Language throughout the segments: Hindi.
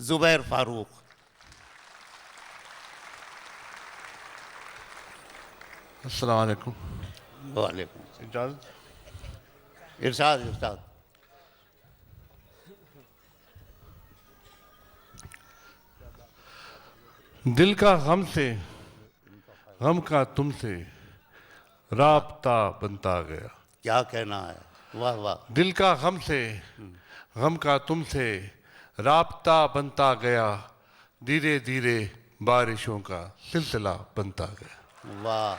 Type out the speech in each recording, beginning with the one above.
जुबैर फारूक। अस्सलाम वालेकुम। वालेकुम। इजाज़त। इरशाद इरशाद। दिल का गम से, गम का तुमसे राब्ता बनता गया। क्या कहना है, वाह वाह। दिल का गम से, गम का तुमसे राब्ता बनता गया। धीरे धीरे बारिशों का सिलसिला बनता गया। वाह।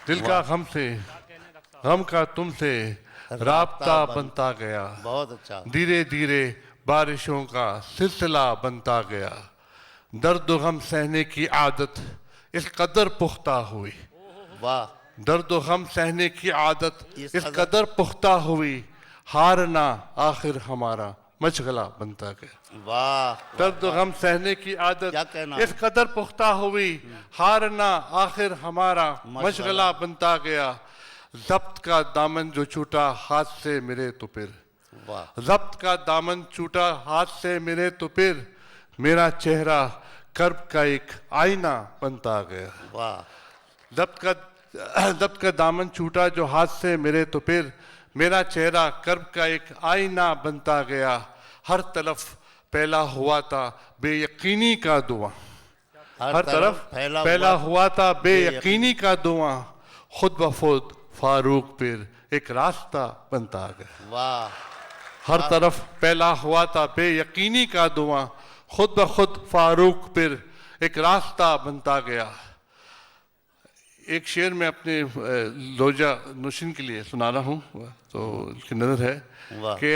दिल का गम से, गम का तुमसे राब्ता बनता गया। बहुत अच्छा। धीरे धीरे बारिशों का सिलसिला बनता गया। दर्द गम सहने की आदत इस कदर पुख्ता हुई। वाह। दर्द गम सहने की आदत इस इस कदर पुख्ता हुई। हारना आखिर हमारा मशगला बनता गया। वाह। दर्द गम सहने की क्या आदत कहना इस कदर पुख्ता हुई। हारना आखिर हमारा मशगला बनता गया। जब्त का दामन जो छूटा हाथ से मेरे तो फिर, वाह। जब्त का दामन छूटा हाथ से मेरे तो फिर मेरा चेहरा कर्ब का एक आईना बनता गया। वाह। जब्त का दामन छूटा जो हाथ से मेरे तो फिर मेरा चेहरा कर्ब का एक आईना बनता गया। हर तरफ फैला हुआ था बेयकीनी का धुआं। हर तरफ फैला हुआ था बेयकीनी का धुआं। खुद ब खुद फारूक फिर एक रास्ता बनता गया। वाह। हर तरफ फैला हुआ था बेयकीनी का धुआं। खुद ब खुद फारूक फिर एक रास्ता बनता गया। एक शेर में अपने लोजा नौशीन के लिए सुना रहा हूँ, तो उसकी नजर है कि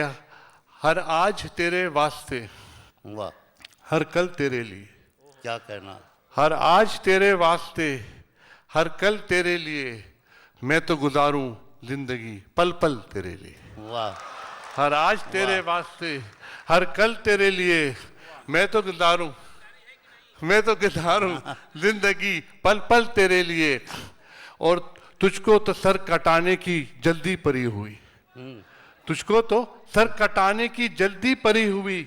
हर आज तेरे वास्ते, वाह। हर कल तेरे लिए। क्या कहना। हर आज तेरे वास्ते, हर कल तेरे लिए मैं तो गुजारूं जिंदगी पल पल तेरे लिए। वाह। हर आज तेरे वास्ते, हर कल तेरे लिए मैं तो गुजारूं जिंदगी पल पल तेरे लिए। और तुझको तो सर कटाने की जल्दी पड़ी हुई। तुझको तो सर कटाने की जल्दी पड़ी हुई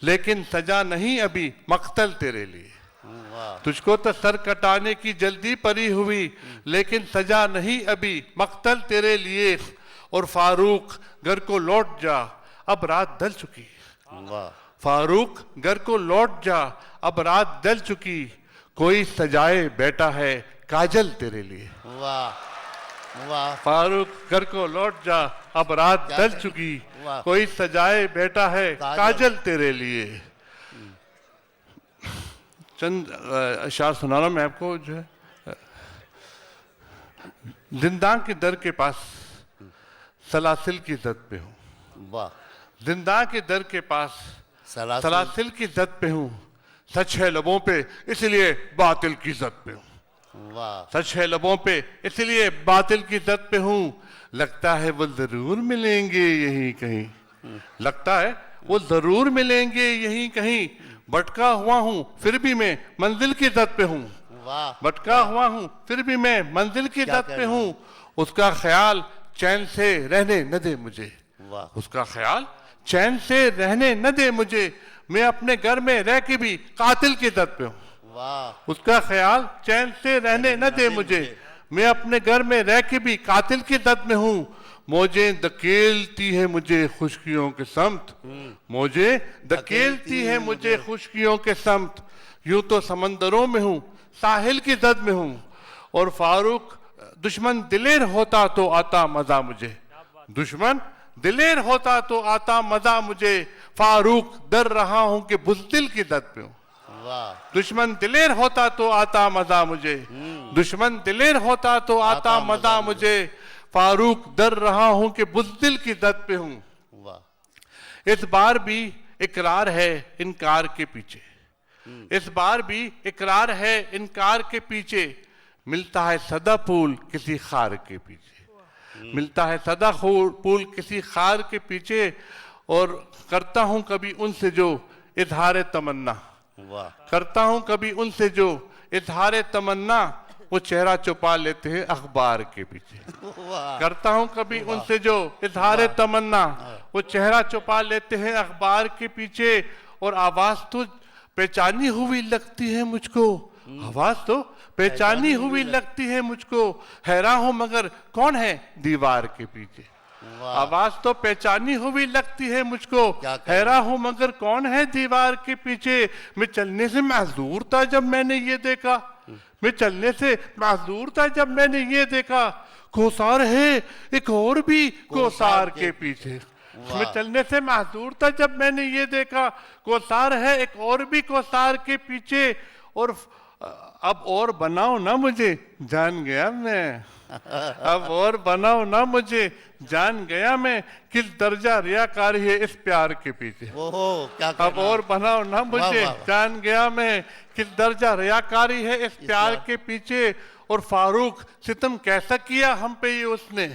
लेकिन सजा नहीं अभी मक्तल तेरे लिए। तुझको तो सर कटाने की जल्दी पड़ी हुई लेकिन सजा नहीं अभी मक्तल तेरे लिए। और फारूक घर को लौट जा अब रात ढल चुकी। वाह। फारूक घर को लौट जा अब रात ढल चुकी। कोई सजाए बैठा है काजल तेरे लिए। वाह वाह। फारूक घर को लौट जा अब रात ढल चुकी। कोई सजाए बैठा है काजल तेरे लिए। चंद अशार सुना रहा मैं आपको जो है। जिंदा के दर के पास सलासिल की जद पे हूँ। वाह। जिंदा के दर के पास सलासिल की जद पे हूँ। सच है लबों पे इसलिए बातिल की जद पे हूँ। वाह। सच है लबों पे इसलिए बातिल की जद पे हूँ। लगता है वो जरूर मिलेंगे यहीं कहीं। लगता है वो जरूर मिलेंगे यहीं कहीं। भटका हुआ हूँ फिर भी मैं मंजिल की जद पे हूँ। भटका हुआ हूँ फिर भी मैं मंजिल की जद पे हूँ। उसका ख्याल चैन से रहने न दे मुझे। उसका ख्याल चैन से रहने न दे मुझे। मैं अपने घर में रह के भी कातिल की जद पे हूँ। उसका ख्याल चैन से रहने न दे मुझे। मैं अपने घर में रह के भी कातिल की जद में हूँ। मौजें धकेलती है मुझे खुशकियों के समत। मौजें धकेलती है मुझे खुशकियों के समत। यूं तो समंदरों में हूँ साहिल की जद में हूँ। और फारूक दुश्मन दिलेर होता तो आता मजा मुझे। दुश्मन दिलेर होता तो आता मजा मुझे। फारूक डर रहा हूं कि बुज़दिल की जद पे हूं। दुश्मन दिलेर होता तो आता मजा मुझे। दुश्मन दिलेर होता तो आता मजा मुझे। फारूक डर रहा हूं कि बुज़दिल की जद पे हूं। इस बार भी इकरार है इनकार के पीछे। इस बार भी इकरार है इनकार के पीछे। मिलता है सदा फूल किसी खार के पीछे। मिलता है सदा फूल किसी खार के पीछे। और करता हूं कभी उनसे जो इजहार तमन्ना। करता हूं कभी उनसे जो इजहार तमन्ना। वो चेहरा छुपा लेते हैं अखबार के पीछे। करता हूं कभी उनसे जो इजहार तमन्ना। वो चेहरा छुपा लेते हैं अखबार के पीछे। और आवाज तो पहचानी हुई लगती है मुझको, आवाज तो पहचानी हुई लगती है मुझको, हैरान हूं मगर कौन है दीवार के पीछे। वाह आवाज तो पहचानी हुई लगती है मुझको, क्या कहना। हैरान हूं मगर कौन है दीवार के पीछे। मैं चलने से माजूर था जब मैंने ये देखा, मैं चलने से माजूर था जब मैंने ये देखा, कोसार है एक और भी कोसार के पीछे। वाह। मैं चलने से माजूर था जब मैंने ये देखा, कोसार है एक और भी कोसार के पीछे। और अब और बनाओ ना मुझे, जान गया मैं, अब और बनाओ ना मुझे, जान गया मैं, किस दर्जा रियाकारी है इस प्यार के पीछे। ओहो क्या अब कहना। और बनाओ ना मुझे, वाह, वाह। जान गया मैं, किस दर्जा रियाकारी है इस प्यार के पीछे। और फारूक सितम कैसा किया हम पे ये उसने,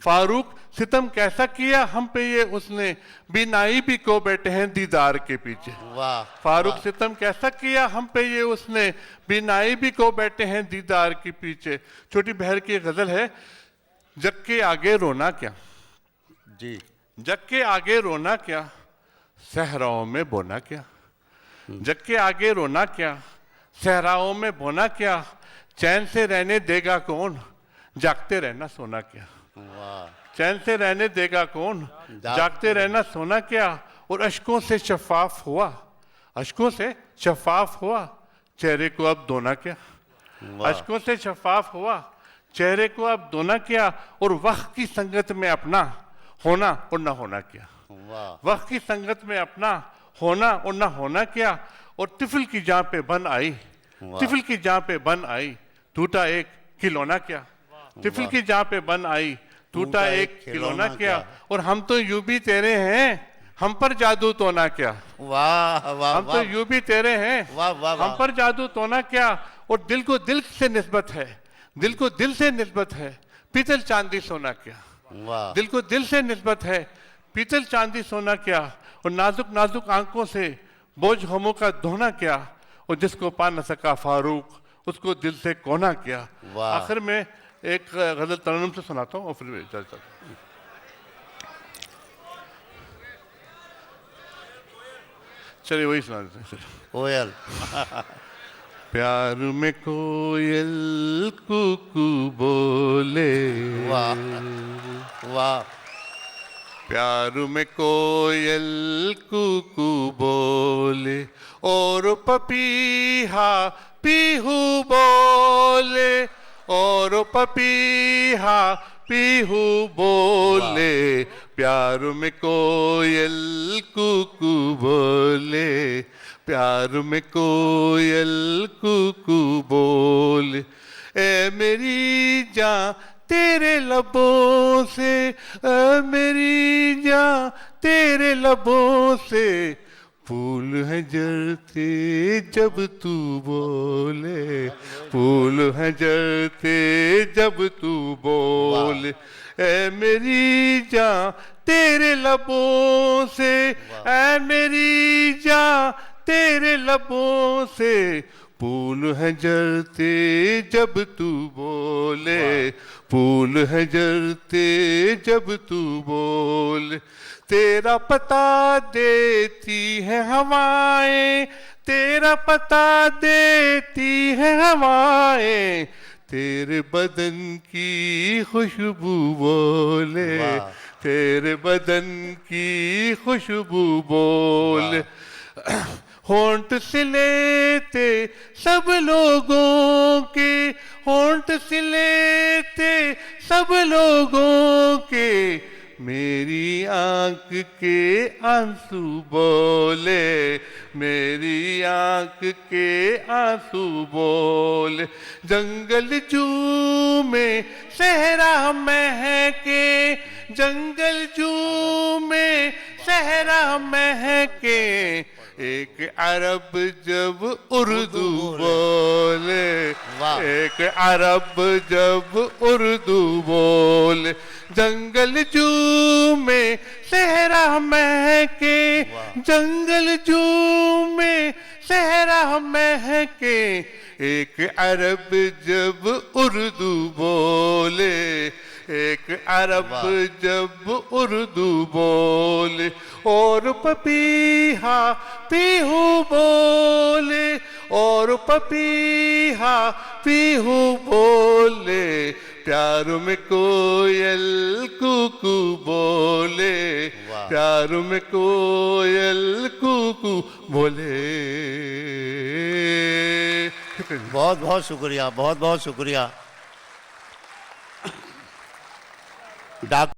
फारूक सितम कैसा किया हम पे ये उसने, बिनाई भी को बैठे हैं दीदार के पीछे। वाह फारूक सितम कैसा किया हम पे ये उसने, बिनाई भी को बैठे हैं दीदार के पीछे। छोटी बहर की गजल है, जग के आगे रोना क्या, जी जग के आगे रोना क्या, सहराओं में बोना क्या, जग के आगे रोना क्या, सहराओं में बोना क्या, चैन से रहने देगा कौन, जागते रहना सोना क्या। वाह चैन से रहने देगा कौन, जागते रहना सोना क्या। और अश्कों से शफाफ हुआ, अश्कों से शफाफ हुआ, चेहरे को अब धोना क्या। वाह अश्कों से शफाफ हुआ, चेहरे को अब धोना क्या। और वक्त की संगत में अपना होना और ना होना क्या, वाह वक्त की संगत में अपना होना और ना होना क्या। और तिफल की जान पे बन आई, तिफल की जान पे बन आई, टूटा एक खिलौना क्या। तिफल की जान पे बन आई, टूटा एक खिलौना क्या। और हम तो यूं भी तेरे हैं, हम पर जादू तो ना क्या। वाह वाह हम तो यूं भी तेरे हैं, वाह वाह हम पर जादू तो ना क्या। और दिल को दिल से निस्बत है, दिल को दिल से निस्बत है, पीतल चांदी सोना क्या। वाह दिल को दिल से निस्बत है, पीतल चांदी सोना क्या। और नाजुक नाजुक आंखों से बोझ गमों का धोना क्या। और जिसको पा न सका फारूक, उसको दिल से कोना क्या। वाह। आखिर में एक गजल तरन्नुम से सुनाता हूँ और फिर चलता हूँ। चलिए वही सुना देते हैं। कोयल प्यार में कोयल कुकू बोले, वाह वाह प्यार में कोयल कुकू बोले, और पपीहा पीहू बोले, और पपीहा पीहू बोले। प्यार में कोयल कुकू बोले, प्यार में कोयल कुकू बोले। ए मेरी जान तेरे लबों से, ए मेरी जान तेरे लबों से, फूल है जरते जब तू बोले, फूल है जरते जब तू बोले। ए मेरी जान तेरे लबों से, ए मेरी जान तेरे लबों से, फूल है जरते जब तू बोले, फूल है जरते जब तू बोले। तेरा पता देती है हवाएं, तेरा पता देती है हवाएं, तेरे बदन की खुशबू बोले, तेरे बदन की खुशबू बोले। होंठ से लेते सब लोगों के, होंठ से लेते सब लोगों के, मेरी आंख के आंसू बोले, मेरी आंख के आंसू बोले। जंगल जू में सहरा महके, जंगल जू में सहरा महके, एक अरब जब उर्दू बोले, एक अरब जब उर्दू बोले। जंगल जू में सहरा महके, जंगल जू में सहरा महके, एक अरब जब उर्दू बोले, एक अरब जब उर्दू बोले। और पपीहा पीहू बोले, और पपीहा पीहू बोले, प्यार में कोयल कुकू बोले, वाह। प्यार में कोयल कुकू बोले। बहुत बहुत शुक्रिया, बहुत बहुत शुक्रिया। डॉक्टर